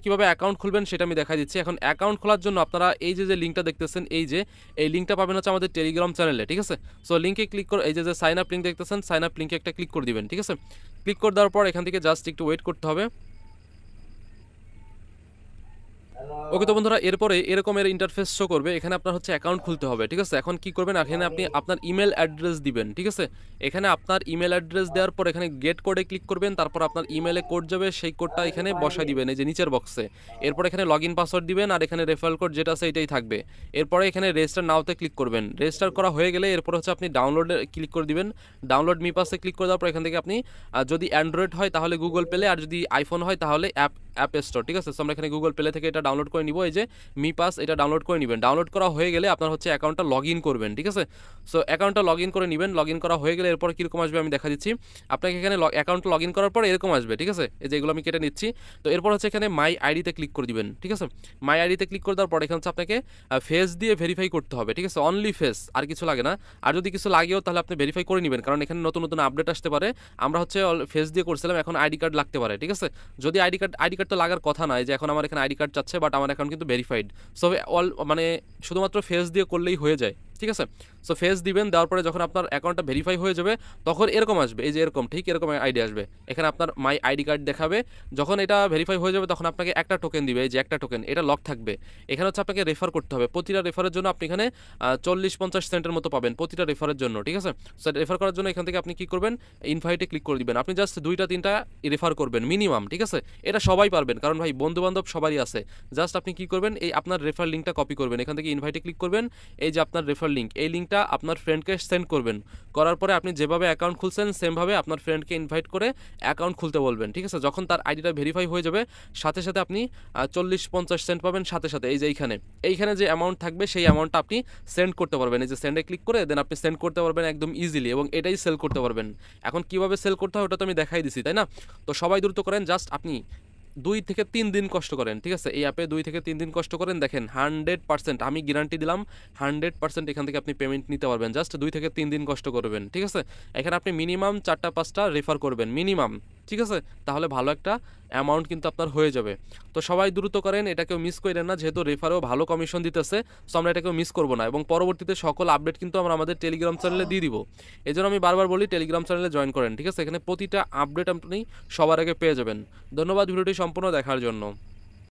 কিভাবে অ্যাকাউন্ট খুলবেন সেটা আমি দেখাই দিচ্ছি। এখন অ্যাকাউন্ট খোলার জন্য আপনারা এই যে লিঙ্কটা দেখতেছেন, এই লিঙ্কটা পাবেন হচ্ছে আমাদের টেলিগ্রাম চ্যানেলে, ঠিক আছে? সো লিঙ্কে ক্লিক করে এই যে সাইন আপ লিঙ্ক দেখতেছেন, সাইন আপ লিঙ্কে একটা ক্লিক করে দিবেন, ঠিক আছে? ক্লিক করে দেওয়ার পর এখান থেকে জাস্ট একটু ওয়েট করতে হবে। ওকে তো বন্ধুরা, এরপরে এরকমের ইন্টারফেস শো করবে। এখানে আপনার হচ্ছে অ্যাকাউন্ট খুলতে হবে, ঠিক আছে? এখন কি করবেন, এখানে আপনি আপনার ইমেল অ্যাড্রেস দিবেন, ঠিক আছে? এখানে আপনার ইমেল অ্যাড্রেস দেওয়ার পর এখানে গেট কোডে ক্লিক করবেন, তারপর আপনার ইমেলে কোড যাবে, সেই কোডটা এখানে বসায় দিবেন এই যে নিচের বক্সে। এরপর এখানে লগ ইন পাসওয়ার্ড দিবেন, আর এখানে রেফারেল কোড যেটা আছে এটাই থাকবে। এরপরে এখানে রেজিস্টার নাওতে ক্লিক করবেন। রেজিস্টার করা হয়ে গেলে এরপর হচ্ছে আপনি ডাউনলোডে ক্লিক করে দিবেন। ডাউনলোড মি পাসে ক্লিক করে দেওয়ার পর এখান থেকে আপনি যদি অ্যান্ড্রয়েড হয় তাহলে গুগল প্লে, আর যদি আইফোন হয় তাহলে অ্যাপ স্টোর, ঠিক আছে? সো আমরা এখানে গুগল প্লে থেকে এটা ডাউনলোড করে নিব, এই যে মি পাস, এটা ডাউনলোড করে নেবেন। ডাউনলোড করা হয়ে গেলে আপনার হচ্ছে অ্যাকাউন্টটা লগ ইন করবেন, ঠিক আছে? সো অ্যাকাউন্টটা লগ ইন করে নেবেন। লগ ইন করা হয়ে গেলে এরপর কীরকম আসবে আমি দেখা দিচ্ছি আপনাকে। এখানে অ্যাকাউন্ট লগ ইন করার পর এরকম আসবে, ঠিক আছে? এই যে এগুলো আমি কেটে নিচ্ছি। তো এরপর হচ্ছে এখানে মাই আইডিতে ক্লিক করে দিবেন, ঠিক আছে? মাই আইডিতে ক্লিক করে দেওয়ার পর এখানে হচ্ছে আপনাকে ফেস দিয়ে ভেরিফাই করতে হবে, ঠিক আছে? অনলি ফেস, আর কিছু লাগে না। আর যদি কিছু লাগেও তাহলে আপনি ভেরিফাই করে নেবেন, কারণ এখানে নতুন নতুন আপডেট আসতে পারে। আমরা হচ্ছে ফেস দিয়ে করছিলাম, এখন আইডি কার্ড লাগতে পারে, ঠিক আছে? যদি আইডি কার্ড তো লাগার কথা নয়, যে এখন আমার এখানে আইডি কার্ড চাচ্ছে, বাট আমার অ্যাকাউন্ট কিন্তু ভেরিফাইড। সো মানে শুধুমাত্র ফেস দিয়ে করলেই হয়ে যায়, ঠিক আছে? সো ফেস দিবেন, দেওয়ার পরে যখন আপনার অ্যাকাউন্টটা ভেরিফাই হয়ে যাবে তখন এরকম আসবে, এই যে এরকম, ঠিক এরকম আইডি আসবে। এখানে আপনার মাই আইডি কার্ড দেখাবে। যখন এটা ভেরিফাই হয়ে যাবে তখন আপনাকে একটা টোকেন দিবে, এই যে একটা টোকেন, এটা লক থাকবে। এখানে হচ্ছে আপনাকে রেফার করতে হবে। প্রতিটা রেফারের জন্য আপনি এখানে 40-50 সেন্টের মতো পাবেন প্রতিটা রেফারের জন্য, ঠিক আছে? সো রেফার করার জন্য এখান থেকে আপনি কি করবেন, ইনভাইটে ক্লিক করে দিবেন। আপনি জাস্ট 2-3টা রেফার করবেন মিনিমাম, ঠিক আছে? এটা সবাই পারবেন, কারণ ভাই বন্ধু বান্ধব সবারই আছে। জাস্ট আপনি কি করবেন, এই আপনার রেফার লিঙ্কটা কপি করবেন, এখান থেকে ইনভাইটে ক্লিক করবেন। এই যে আপনার রেফার লিঙ্ক, এই লিঙ্কটা আপনার ফ্রেন্ডকে সেন্ড করবেন। করার পরে আপনি যেভাবে অ্যাকাউন্ট খুলছেন সেমভাবে আপনার ফ্রেন্ডকে ইনভাইট করে অ্যাকাউন্ট খুলতে বলবেন, ঠিক আছে? যখন তার আইডিটা ভেরিফাই হয়ে যাবে সাথে সাথে আপনি 40-50 সেন্ট পাবেন সাথে সাথে। এই যে এইখানে যে অ্যামাউন্ট থাকবে সেই অ্যামাউন্টটা আপনি সেন্ড করতে পারবেন। এই যে সেন্ডে ক্লিক করে দেন আপনি সেন্ড করতে পারবেন একদম ইজিলি, এবং এটাই সেল করতে পারবেন। এখন কিভাবে সেল করতে হয় ওটা তো আমি দেখাই দিছি, তাই না? তো সবাই দ্রুত করেন, জাস্ট আপনি 2 থেকে 3 দিন কষ্ট করেন, ঠিক আছে? এই অ্যাপে 2 থেকে 3 দিন কষ্ট করেন, দেখেন 100% আমি গ্যারান্টি দিলাম 100% এখান থেকে আপনি পেমেন্ট নিতে পারবেন। জাস্ট 2 থেকে 3 দিন কষ্ট করবেন, ঠিক আছে? এখানে আপনি মিনিমাম 4টা-5টা রেফার করবেন মিনিমাম, ঠিক আছে? তাহলে ভালো একটা অ্যামাউন্ট কিন্তু আপনার হয়ে যাবে। তো সবাই দ্রুত করেন, এটাকেও মিস করেন না, যেহেতু রেফারেও ভালো কমিশন দিতেছে। সো আমরা এটাকেও মিস করবো না, এবং পরবর্তীতে সকল আপডেট কিন্তু আমরা আমাদের টেলিগ্রাম চ্যানেলে দিয়ে দিব। এই জন্য আমি বারবার বলি টেলিগ্রাম চ্যানেলে জয়েন করেন, ঠিক আছে? এখানে প্রতিটা আপডেট আপনি সবার আগে পেয়ে যাবেন। ধন্যবাদ ভিডিওটি সম্পূর্ণ দেখার জন্য।